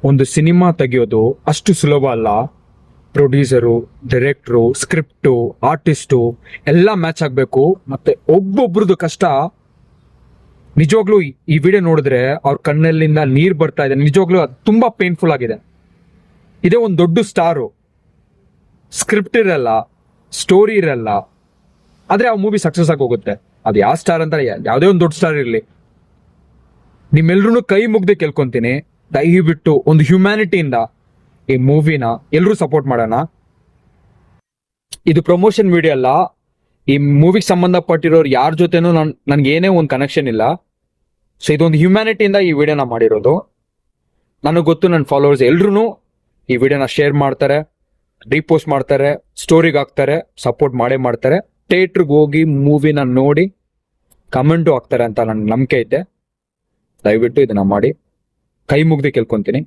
ಒಂದು ಸಿನಿಮಾ ತೆಗೆಯೋದು ಅಷ್ಟು ಸುಲಭ ಅಲ್ಲ. ಪ್ರೊಡ್ಯೂಸರು, ಡೈರೆಕ್ಟ್ರು, ಸ್ಕ್ರಿಪ್ಟು, ಆರ್ಟಿಸ್ಟು ಎಲ್ಲ ಮ್ಯಾಚ್ ಆಗಬೇಕು. ಮತ್ತೆ ಒಬ್ಬೊಬ್ರದ್ದು ಕಷ್ಟ ನಿಜವಾಗ್ಲೂ ಈ ವಿಡಿಯೋ ನೋಡಿದ್ರೆ ಅವ್ರ ಕಣ್ಣಲ್ಲಿಂದ ನೀರು ಬರ್ತಾ ಇದೆ. ನಿಜವಾಗ್ಲೂ ಅದು ತುಂಬಾ ಪೇನ್ಫುಲ್ ಆಗಿದೆ. ಇದೇ ಒಂದು ದೊಡ್ಡ ಸ್ಟಾರು, ಸ್ಕ್ರಿಪ್ಟ್ ಇರಲ್ಲ, ಸ್ಟೋರಿ ಇರಲ್ಲ, ಆದ್ರೆ ಆ ಮೂವಿ ಸಕ್ಸಸ್ ಆಗಿ ಹೋಗುತ್ತೆ. ಅದು ಯಾವ ಸ್ಟಾರ್ ಅಂತ ಯಾವುದೇ ಒಂದು ದೊಡ್ಡ ಸ್ಟಾರ್ ಇರಲಿ, ನಿಮ್ಮೆಲ್ರೂ ಕೈ ಮುಗ್ದೆ ಕೇಳ್ಕೊಂತೀನಿ, ದಯವಿಟ್ಟು ಒಂದು ಹ್ಯುಮ್ಯಾನಿಟಿಯಿಂದ ಈ ಮೂವಿನ ಎಲ್ಲರೂ ಸಪೋರ್ಟ್ ಮಾಡೋಣ. ಇದು ಪ್ರಮೋಷನ್ ವಿಡಿಯೋ ಅಲ್ಲ. ಈ ಮೂವಿಗೆ ಸಂಬಂಧಪಟ್ಟಿರೋರು ಯಾರ ಜೊತೆನೂ ನನ್ಗೆ ಏನೇ ಒಂದು ಕನೆಕ್ಷನ್ ಇಲ್ಲ. ಸೊ ಇದೊಂದು ಹ್ಯುಮ್ಯಾನಿಟಿಯಿಂದ ಈ ವಿಡಿಯೋನ ಮಾಡಿರೋದು. ನನಗೆ ಗೊತ್ತು, ನನ್ನ ಫಾಲೋವರ್ಸ್ ಎಲ್ರೂ ಈ ವಿಡಿಯೋನ ಶೇರ್ ಮಾಡ್ತಾರೆ, ರೀಪೋಸ್ಟ್ ಮಾಡ್ತಾರೆ, ಸ್ಟೋರಿಗೆ ಹಾಕ್ತಾರೆ, ಸಪೋರ್ಟ್ ಮಾಡೇ ಮಾಡ್ತಾರೆ. ಥಿಯೇಟ್ರಿಗೆ ಹೋಗಿ ಮೂವಿನ ನೋಡಿ ಕಮೆಂಟು ಹಾಕ್ತಾರೆ ಅಂತ ನನ್ನ ನಂಬಿಕೆ ಐತೆ. ದಯವಿಟ್ಟು ಇದನ್ನ ಮಾಡಿ, ಕೈ ಮುಗ್ದು ಕೇಳ್ಕೊಂತೀನಿ.